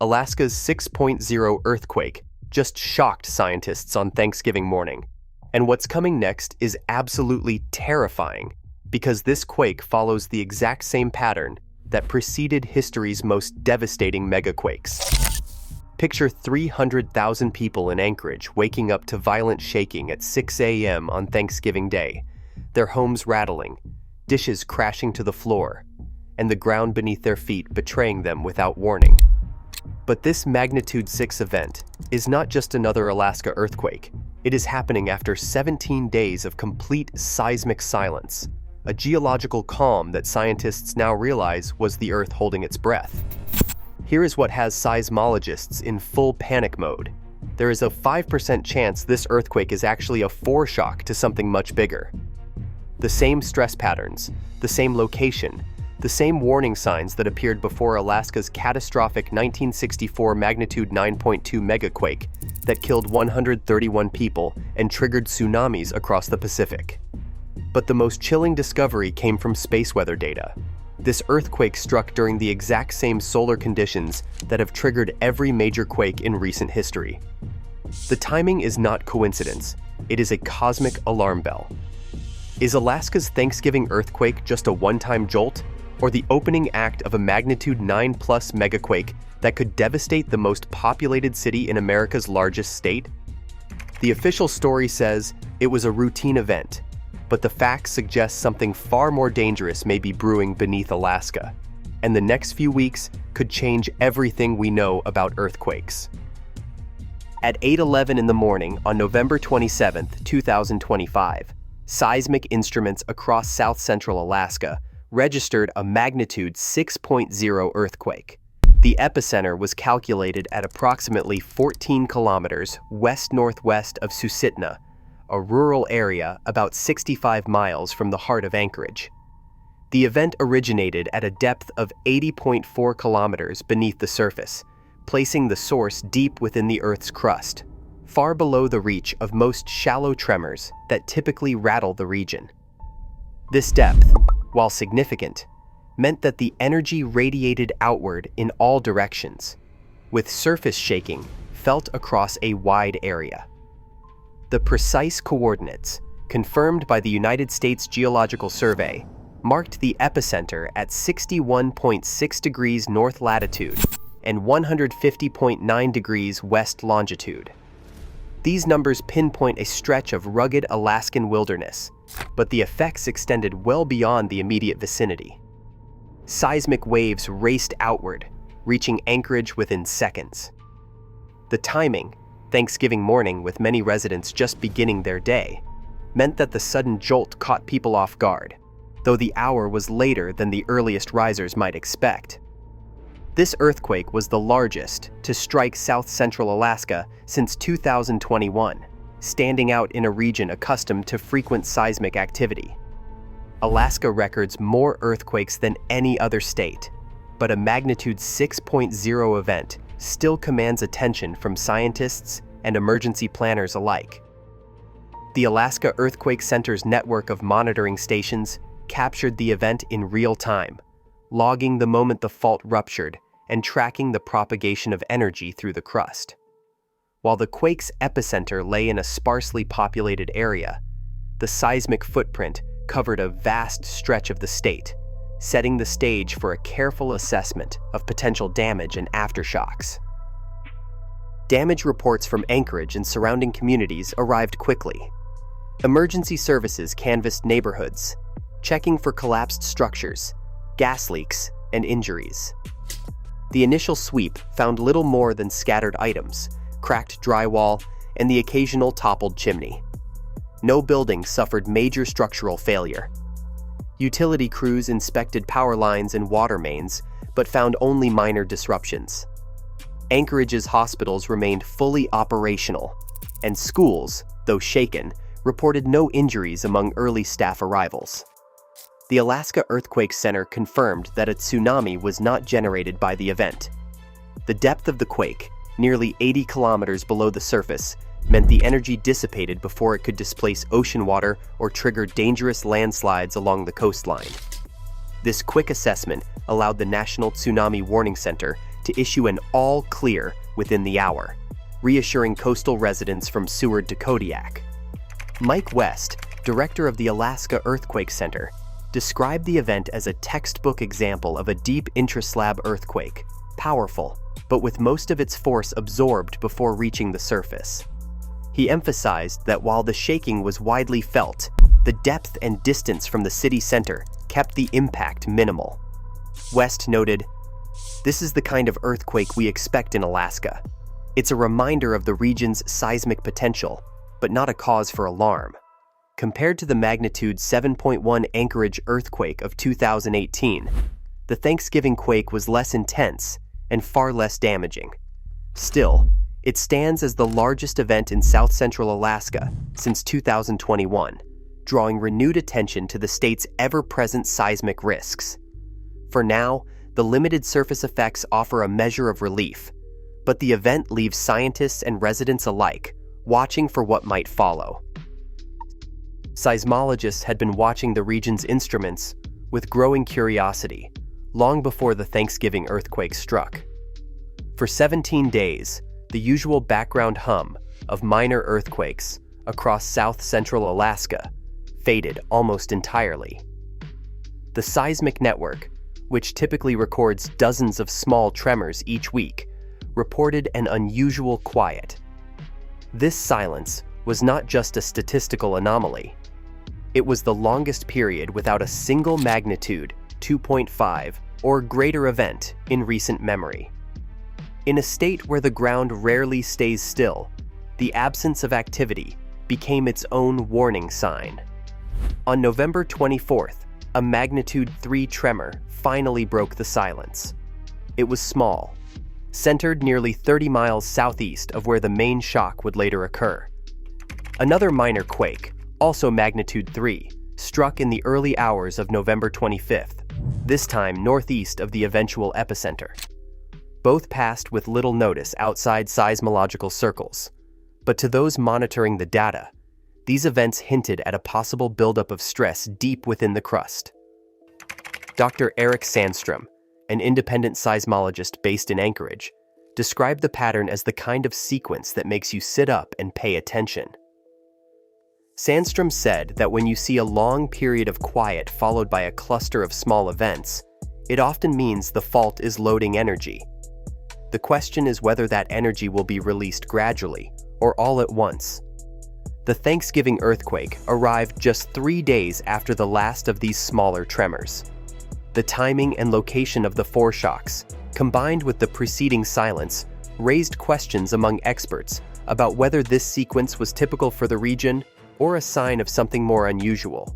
Alaska's 6.0 earthquake just shocked scientists on Thanksgiving morning. And what's coming next is absolutely terrifying, because this quake follows the exact same pattern that preceded history's most devastating megaquakes. Picture 300,000 people in Anchorage waking up to violent shaking at 6 a.m. on Thanksgiving Day, their homes rattling, dishes crashing to the floor, and the ground beneath their feet betraying them without warning. But this magnitude 6 event is not just another Alaska earthquake. It is happening after 17 days of complete seismic silence, a geological calm that scientists now realize was the Earth holding its breath. Here is what has seismologists in full panic mode. There is a 5% chance this earthquake is actually a foreshock to something much bigger. The same stress patterns, the same location, the same warning signs that appeared before Alaska's catastrophic 1964 magnitude 9.2 megaquake that killed 131 people and triggered tsunamis across the Pacific. But the most chilling discovery came from space weather data. This earthquake struck during the exact same solar conditions that have triggered every major quake in recent history. The timing is not coincidence. It is a cosmic alarm bell. Is Alaska's Thanksgiving earthquake just a one-time jolt, or the opening act of a magnitude 9+ megaquake that could devastate the most populated city in America's largest state? The official story says it was a routine event, but the facts suggest something far more dangerous may be brewing beneath Alaska, and the next few weeks could change everything we know about earthquakes. At 8:11 in the morning on November 27, 2025, seismic instruments across south-central Alaska registered a magnitude 6.0 earthquake. The epicenter was calculated at approximately 14 kilometers west-northwest of Etna, a rural area about 65 miles from the heart of Anchorage. The event originated at a depth of 80.4 kilometers beneath the surface, placing the source deep within the Earth's crust, far below the reach of most shallow tremors that typically rattle the region. This depth, while significant, meant that the energy radiated outward in all directions, with surface shaking felt across a wide area. The precise coordinates, confirmed by the United States Geological Survey, marked the epicenter at 61.6 degrees north latitude and 150.9 degrees west longitude. These numbers pinpoint a stretch of rugged Alaskan wilderness, but the effects extended well beyond the immediate vicinity. Seismic waves raced outward, reaching Anchorage within seconds. The timing, Thanksgiving morning with many residents just beginning their day, meant that the sudden jolt caught people off guard, though the hour was later than the earliest risers might expect. This earthquake was the largest to strike south-central Alaska since 2021, standing out in a region accustomed to frequent seismic activity. Alaska records more earthquakes than any other state, but a magnitude 6.0 event still commands attention from scientists and emergency planners alike. The Alaska Earthquake Center's network of monitoring stations captured the event in real time, logging the moment the fault ruptured and tracking the propagation of energy through the crust. While the quake's epicenter lay in a sparsely populated area, the seismic footprint covered a vast stretch of the state, setting the stage for a careful assessment of potential damage and aftershocks. Damage reports from Anchorage and surrounding communities arrived quickly. Emergency services canvassed neighborhoods, checking for collapsed structures, gas leaks, and injuries. The initial sweep found little more than scattered items, cracked drywall, and the occasional toppled chimney. No building suffered major structural failure. Utility crews inspected power lines and water mains, but found only minor disruptions. Anchorage's hospitals remained fully operational, and schools, though shaken, reported no injuries among early staff arrivals. The Alaska Earthquake Center confirmed that a tsunami was not generated by the event. The depth of the quake, nearly 80 kilometers below the surface, meant the energy dissipated before it could displace ocean water or trigger dangerous landslides along the coastline. This quick assessment allowed the National Tsunami Warning Center to issue an all clear within the hour, reassuring coastal residents from Seward to Kodiak. Mike West, director of the Alaska Earthquake Center, described the event as a textbook example of a deep intraslab earthquake, powerful, but with most of its force absorbed before reaching the surface. He emphasized that while the shaking was widely felt, the depth and distance from the city center kept the impact minimal. West noted, "This is the kind of earthquake we expect in Alaska. It's a reminder of the region's seismic potential, but not a cause for alarm." Compared to the magnitude 7.1 Anchorage earthquake of 2018, the Thanksgiving quake was less intense and far less damaging. Still, it stands as the largest event in south-central Alaska since 2021, drawing renewed attention to the state's ever-present seismic risks. For now, the limited surface effects offer a measure of relief, but the event leaves scientists and residents alike watching for what might follow. Seismologists had been watching the region's instruments with growing curiosity long before the Thanksgiving earthquake struck. For 17 days, the usual background hum of minor earthquakes across south-central Alaska faded almost entirely. The seismic network, which typically records dozens of small tremors each week, reported an unusual quiet. This silence was not just a statistical anomaly. It was the longest period without a single magnitude 2.5 or greater event in recent memory. In a state where the ground rarely stays still, the absence of activity became its own warning sign. On November 24th, a magnitude 3 tremor finally broke the silence. It was small, centered nearly 30 miles southeast of where the main shock would later occur. Another minor quake, also magnitude 3, struck in the early hours of November 25th, this time northeast of the eventual epicenter. Both passed with little notice outside seismological circles, but to those monitoring the data, these events hinted at a possible buildup of stress deep within the crust. Dr. Eric Sandstrom, an independent seismologist based in Anchorage, described the pattern as the kind of sequence that makes you sit up and pay attention. Sandstrom said that when you see a long period of quiet followed by a cluster of small events, it often means the fault is loading energy. The question is whether that energy will be released gradually or all at once. The Thanksgiving earthquake arrived just 3 days after the last of these smaller tremors. The timing and location of the foreshocks, combined with the preceding silence, raised questions among experts about whether this sequence was typical for the region or a sign of something more unusual.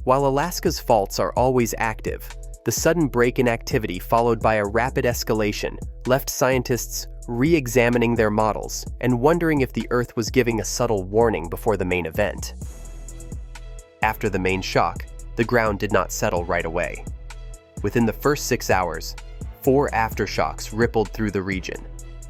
While Alaska's faults are always active, the sudden break in activity followed by a rapid escalation left scientists re-examining their models and wondering if the Earth was giving a subtle warning before the main event. After the main shock, the ground did not settle right away. Within the first 6 hours, 4 aftershocks rippled through the region,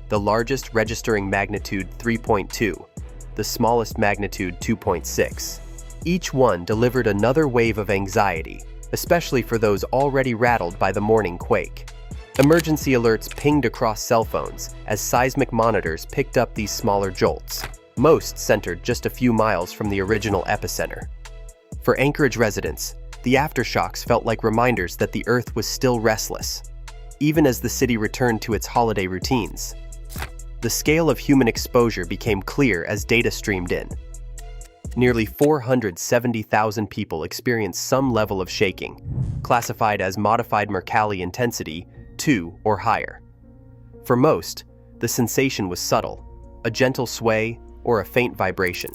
the largest registering magnitude 3.2, the smallest magnitude 2.6. Each one delivered another wave of anxiety, especially for those already rattled by the morning quake. Emergency alerts pinged across cell phones as seismic monitors picked up these smaller jolts, most centered just a few miles from the original epicenter. For Anchorage residents, the aftershocks felt like reminders that the Earth was still restless, even as the city returned to its holiday routines. The scale of human exposure became clear as data streamed in. Nearly 470,000 people experienced some level of shaking, classified as modified Mercalli intensity 2 or higher. For most, the sensation was subtle, a gentle sway or a faint vibration.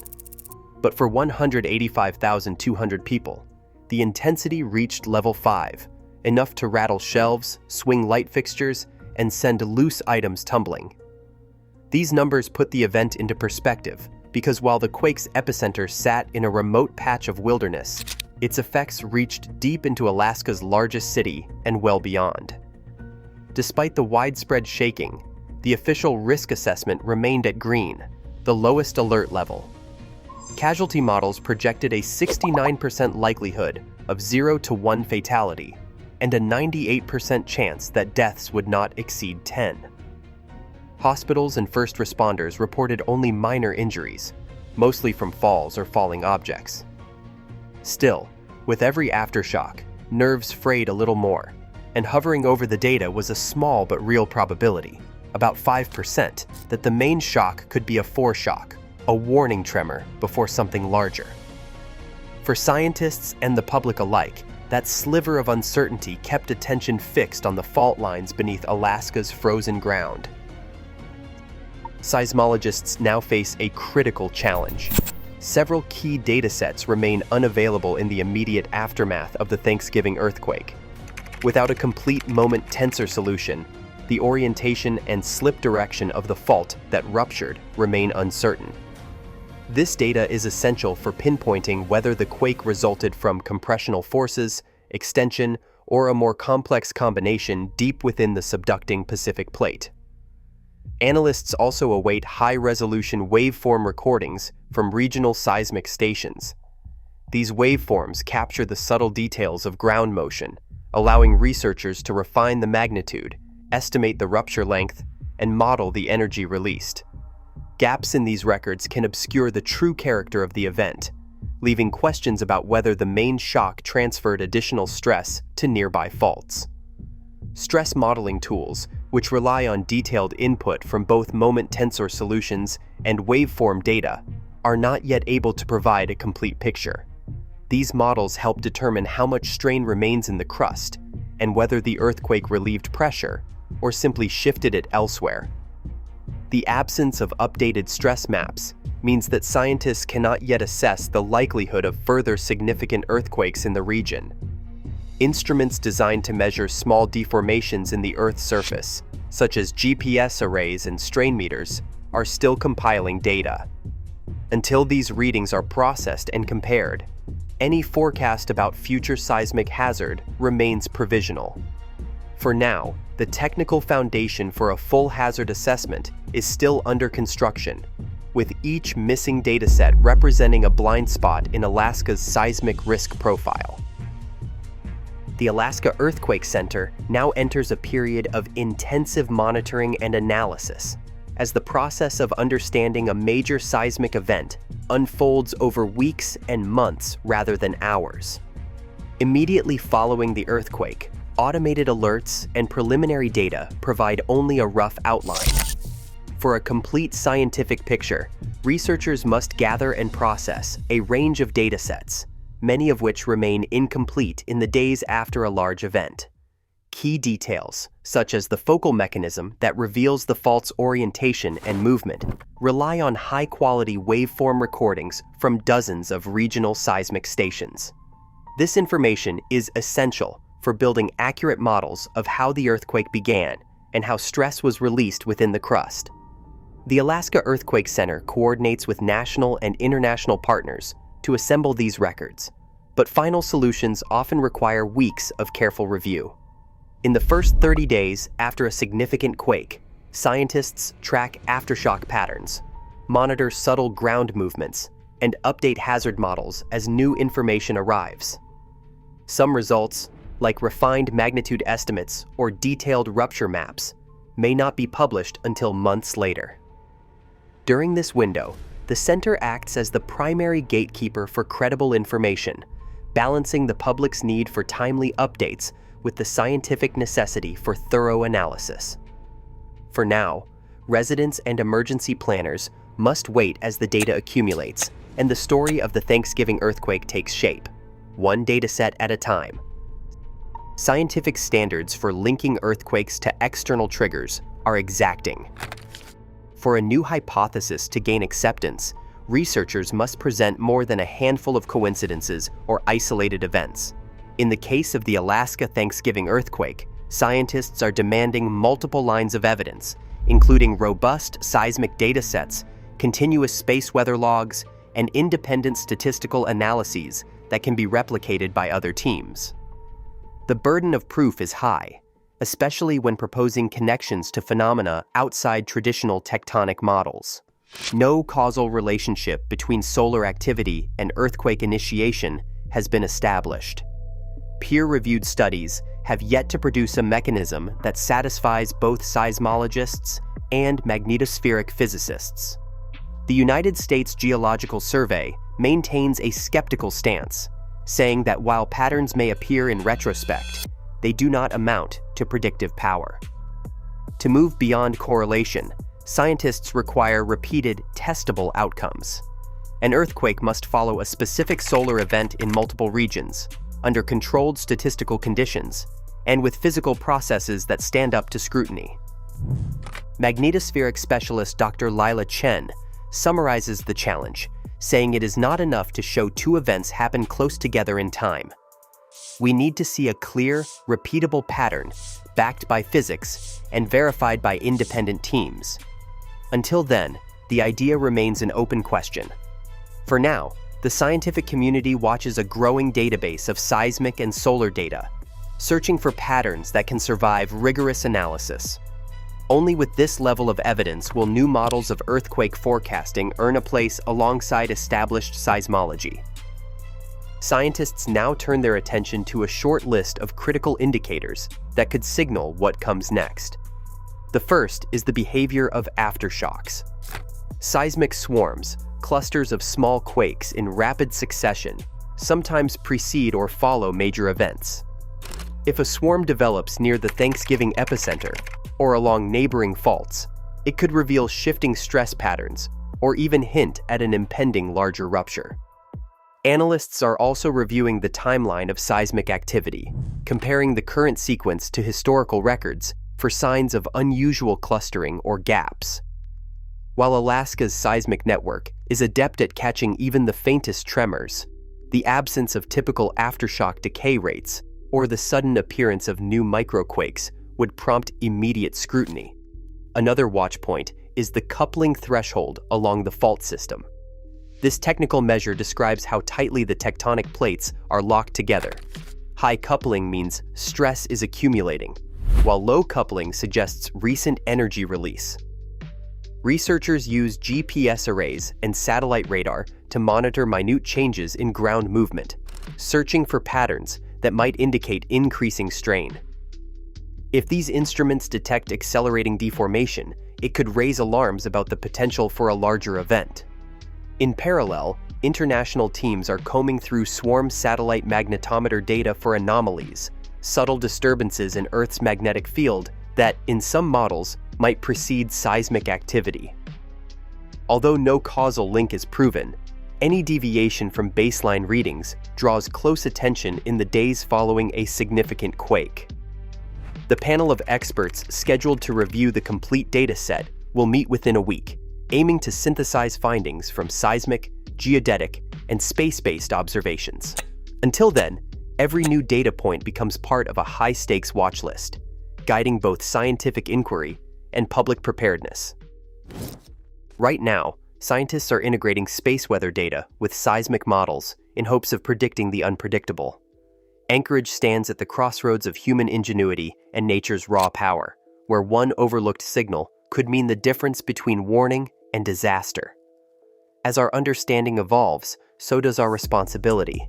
But for 185,200 people, the intensity reached level 5, enough to rattle shelves, swing light fixtures, and send loose items tumbling. These numbers put the event into perspective, because while the quake's epicenter sat in a remote patch of wilderness, its effects reached deep into Alaska's largest city and well beyond. Despite the widespread shaking, the official risk assessment remained at green, the lowest alert level. Casualty models projected a 69% likelihood of 0 to 1 fatality, and a 98% chance that deaths would not exceed 10. Hospitals and first responders reported only minor injuries, mostly from falls or falling objects. Still, with every aftershock, nerves frayed a little more, and hovering over the data was a small but real probability, about 5%, that the main shock could be a foreshock, a warning tremor before something larger. For scientists and the public alike, that sliver of uncertainty kept attention fixed on the fault lines beneath Alaska's frozen ground. Seismologists now face a critical challenge. Several key datasets remain unavailable in the immediate aftermath of the Thanksgiving earthquake. Without a complete moment tensor solution, the orientation and slip direction of the fault that ruptured remain uncertain. This data is essential for pinpointing whether the quake resulted from compressional forces, extension, or a more complex combination deep within the subducting Pacific plate. Analysts also await high-resolution waveform recordings from regional seismic stations. These waveforms capture the subtle details of ground motion, allowing researchers to refine the magnitude, estimate the rupture length, and model the energy released. Gaps in these records can obscure the true character of the event, leaving questions about whether the main shock transferred additional stress to nearby faults. Stress modeling tools, which rely on detailed input from both moment tensor solutions and waveform data, are not yet able to provide a complete picture. These models help determine how much strain remains in the crust and whether the earthquake relieved pressure or simply shifted it elsewhere. The absence of updated stress maps means that scientists cannot yet assess the likelihood of further significant earthquakes in the region. Instruments designed to measure small deformations in the Earth's surface, such as GPS arrays and strain meters, are still compiling data. Until these readings are processed and compared, any forecast about future seismic hazard remains provisional. For now, the technical foundation for a full hazard assessment is still under construction, with each missing dataset representing a blind spot in Alaska's seismic risk profile. The Alaska Earthquake Center now enters a period of intensive monitoring and analysis as the process of understanding a major seismic event unfolds over weeks and months rather than hours. Immediately following the earthquake, automated alerts and preliminary data provide only a rough outline. For a complete scientific picture, researchers must gather and process a range of datasets, many of which remain incomplete in the days after a large event. Key details, such as the focal mechanism that reveals the fault's orientation and movement, rely on high-quality waveform recordings from dozens of regional seismic stations. This information is essential for building accurate models of how the earthquake began and how stress was released within the crust. The Alaska Earthquake Center coordinates with national and international partners to assemble these records, but final solutions often require weeks of careful review. In the first 30 days after a significant quake, scientists track aftershock patterns, monitor subtle ground movements, and update hazard models as new information arrives. Some results, like refined magnitude estimates or detailed rupture maps, may not be published until months later. During this window, the center acts as the primary gatekeeper for credible information, balancing the public's need for timely updates with the scientific necessity for thorough analysis. For now, residents and emergency planners must wait as the data accumulates and the story of the Thanksgiving earthquake takes shape, one dataset at a time. Scientific standards for linking earthquakes to external triggers are exacting. For a new hypothesis to gain acceptance, researchers must present more than a handful of coincidences or isolated events. In the case of the Alaska Thanksgiving earthquake, scientists are demanding multiple lines of evidence, including robust seismic datasets, continuous space weather logs, and independent statistical analyses that can be replicated by other teams. The burden of proof is high, especially when proposing connections to phenomena outside traditional tectonic models. No causal relationship between solar activity and earthquake initiation has been established. peer-reviewed studies have yet to produce a mechanism that satisfies both seismologists and magnetospheric physicists. The United States Geological Survey maintains a skeptical stance, saying that while patterns may appear in retrospect, they do not amount to predictive power. To move beyond correlation, scientists require repeated, testable outcomes. An earthquake must follow a specific solar event in multiple regions, under controlled statistical conditions, and with physical processes that stand up to scrutiny. Magnetospheric specialist Dr. Lila Chen summarizes the challenge, saying it is not enough to show two events happen close together in time. We need to see a clear, repeatable pattern backed by physics and verified by independent teams. Until then, the idea remains an open question. For now, the scientific community watches a growing database of seismic and solar data, searching for patterns that can survive rigorous analysis. Only with this level of evidence will new models of earthquake forecasting earn a place alongside established seismology. Scientists now turn their attention to a short list of critical indicators that could signal what comes next. The first is the behavior of aftershocks. Seismic swarms, clusters of small quakes in rapid succession, sometimes precede or follow major events. If a swarm develops near the Thanksgiving epicenter or along neighboring faults, it could reveal shifting stress patterns or even hint at an impending larger rupture. Analysts are also reviewing the timeline of seismic activity, comparing the current sequence to historical records for signs of unusual clustering or gaps. While Alaska's seismic network is adept at catching even the faintest tremors, the absence of typical aftershock decay rates or the sudden appearance of new microquakes would prompt immediate scrutiny. Another watch point is the coupling threshold along the fault system. This technical measure describes how tightly the tectonic plates are locked together. High coupling means stress is accumulating, while low coupling suggests recent energy release. Researchers use GPS arrays and satellite radar to monitor minute changes in ground movement, searching for patterns that might indicate increasing strain. If these instruments detect accelerating deformation, it could raise alarms about the potential for a larger event. In parallel, international teams are combing through swarm satellite magnetometer data for anomalies, subtle disturbances in Earth's magnetic field that, in some models, might precede seismic activity. Although no causal link is proven, any deviation from baseline readings draws close attention in the days following a significant quake. The panel of experts scheduled to review the complete data set will meet within a week, aiming to synthesize findings from seismic, geodetic, and space-based observations. Until then, every new data point becomes part of a high-stakes watch list, guiding both scientific inquiry and public preparedness. Right now, scientists are integrating space weather data with seismic models in hopes of predicting the unpredictable. Anchorage stands at the crossroads of human ingenuity and nature's raw power, where one overlooked signal could mean the difference between warning and disaster. As our understanding evolves, so does our responsibility.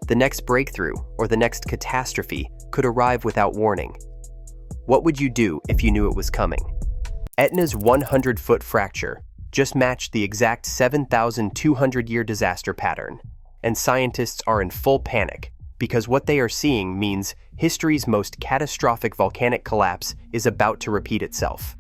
The next breakthrough or the next catastrophe could arrive without warning. What would you do if you knew it was coming? Etna's 100-foot fracture just matched the exact 7,200-year disaster pattern, and scientists are in full panic because what they are seeing means history's most catastrophic volcanic collapse is about to repeat itself.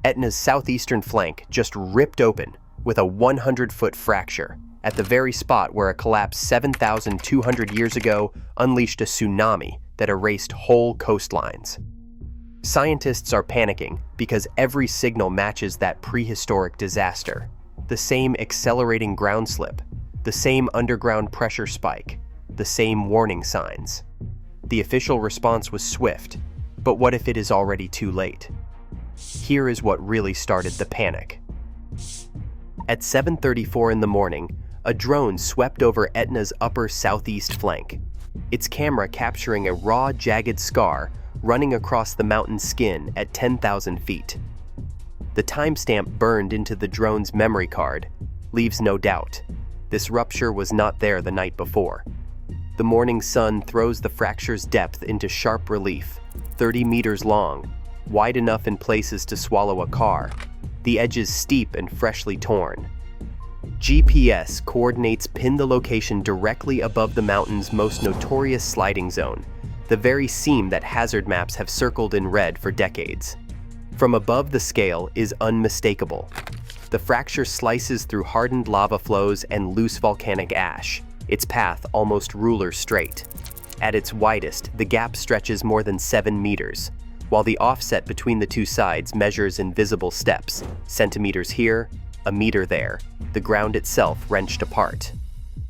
Etna's southeastern flank just ripped open with a 100-foot fracture at the very spot where a collapse 7,200 years ago unleashed a tsunami that erased whole coastlines. Scientists are panicking because every signal matches that prehistoric disaster. The same accelerating ground slip, the same underground pressure spike, the same warning signs. The official response was swift, but what if it is already too late? Here is what really started the panic. At 7:34 in the morning, a drone swept over Etna's upper southeast flank, its camera capturing a raw, jagged scar running across the mountain's skin at 10,000 feet. The timestamp burned into the drone's memory card leaves no doubt. This rupture was not there the night before. The The morning sun throws the fracture's depth into sharp relief, 30 meters long, wide enough in places to swallow a car, the edges steep and freshly torn. GPS coordinates pin the location directly above the mountain's most notorious sliding zone, the very seam that hazard maps have circled in red for decades. From above, the scale is unmistakable. The fracture slices through hardened lava flows and loose volcanic ash, its path almost ruler straight. At its widest, the gap stretches more than 7 meters, while the offset between the two sides measures in visible steps, centimeters here, a meter there, the ground itself wrenched apart.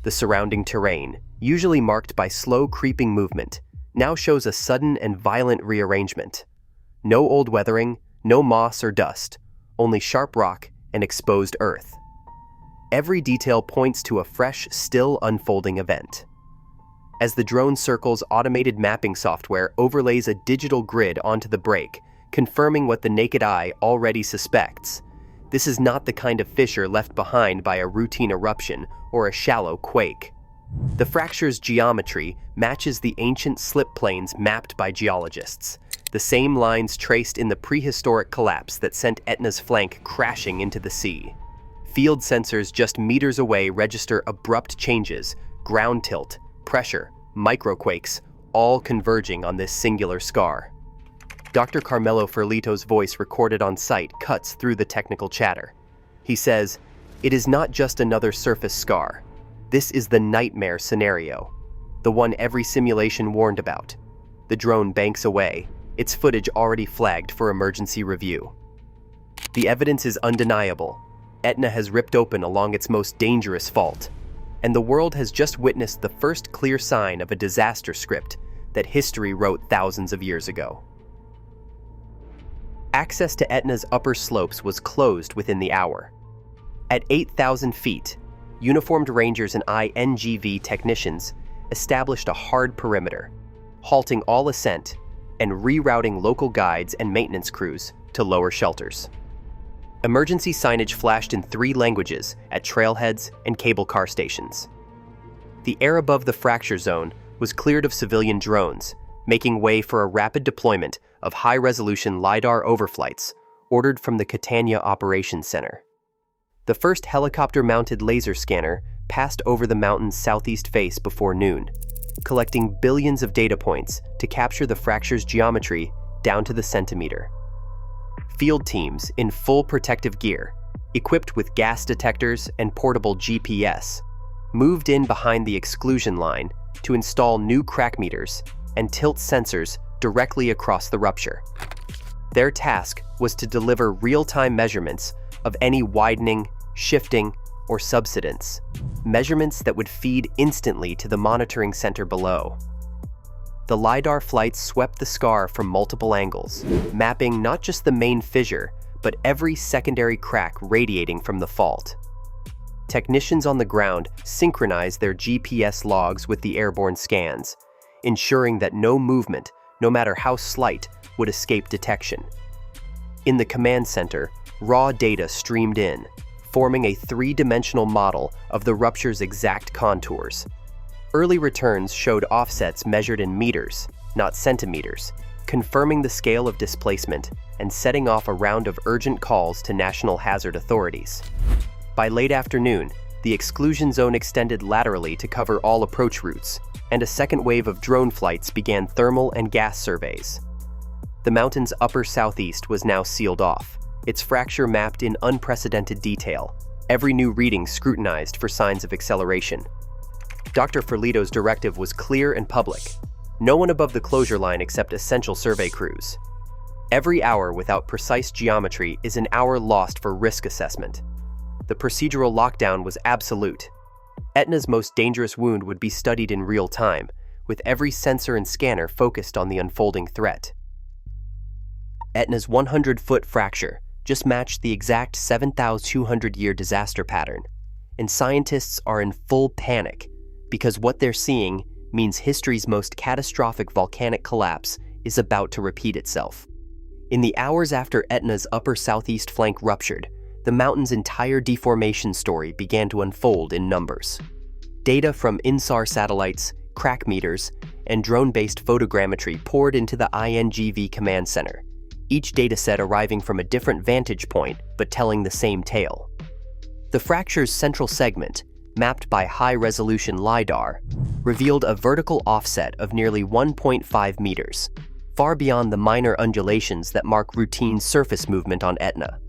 The surrounding terrain, usually marked by slow creeping movement, now shows a sudden and violent rearrangement. No old weathering, no moss or dust, only sharp rock and exposed earth. Every detail points to a fresh, still unfolding event. As the drone circles, automated mapping software overlays a digital grid onto the break, confirming what the naked eye already suspects. This is not the kind of fissure left behind by a routine eruption or a shallow quake. The fracture's geometry matches the ancient slip planes mapped by geologists, the same lines traced in the prehistoric collapse that sent Etna's flank crashing into the sea. Field sensors just meters away register abrupt changes, ground tilt, pressure, microquakes, all converging on this singular scar. Dr. Carmelo Ferlito's voice recorded on site cuts through the technical chatter. He says, "It is not just another surface scar. This is the nightmare scenario, the one every simulation warned about." The drone banks away, its footage already flagged for emergency review. The evidence is undeniable. Etna has ripped open along its most dangerous fault, and the world has just witnessed the first clear sign of a disaster script that history wrote thousands of years ago. Access to Etna's upper slopes was closed within the hour. At 8,000 feet, uniformed rangers and INGV technicians established a hard perimeter, halting all ascent and rerouting local guides and maintenance crews to lower shelters. Emergency signage flashed in 3 languages at trailheads and cable car stations. The air above the fracture zone was cleared of civilian drones, making way for a rapid deployment of high-resolution LiDAR overflights ordered from the Catania Operations Center. The first helicopter-mounted laser scanner passed over the mountain's southeast face before noon, collecting billions of data points to capture the fracture's geometry down to the centimeter. Field teams in full protective gear, equipped with gas detectors and portable GPS, moved in behind the exclusion line to install new crack meters and tilt sensors directly across the rupture. Their task was to deliver real-time measurements of any widening, shifting, or subsidence, measurements that would feed instantly to the monitoring center below. The LiDAR flights swept the scar from multiple angles, mapping not just the main fissure, but every secondary crack radiating from the fault. Technicians on the ground synchronized their GPS logs with the airborne scans, ensuring that no movement, no matter how slight, would escape detection. In the command center, raw data streamed in, forming a 3-dimensional model of the rupture's exact contours. Early returns showed offsets measured in meters, not centimeters, confirming the scale of displacement and setting off a round of urgent calls to national hazard authorities. By late afternoon, the exclusion zone extended laterally to cover all approach routes, and a second wave of drone flights began thermal and gas surveys. The mountain's upper southeast was now sealed off, its fracture mapped in unprecedented detail, every new reading scrutinized for signs of acceleration. Dr. Ferlito's directive was clear and public. No one above the closure line except essential survey crews. Every hour without precise geometry is an hour lost for risk assessment. The procedural lockdown was absolute. Etna's most dangerous wound would be studied in real time, with every sensor and scanner focused on the unfolding threat. Etna's 100-foot fracture just matched the exact 7,200-year disaster pattern, and scientists are in full panic because what they're seeing means history's most catastrophic volcanic collapse is about to repeat itself. In the hours after Etna's upper southeast flank ruptured, the mountain's entire deformation story began to unfold in numbers. Data from INSAR satellites, crack meters, and drone-based photogrammetry poured into the INGV command center, each dataset arriving from a different vantage point but telling the same tale. The fracture's central segment, mapped by high-resolution LiDAR, revealed a vertical offset of nearly 1.5 meters, far beyond the minor undulations that mark routine surface movement on Etna.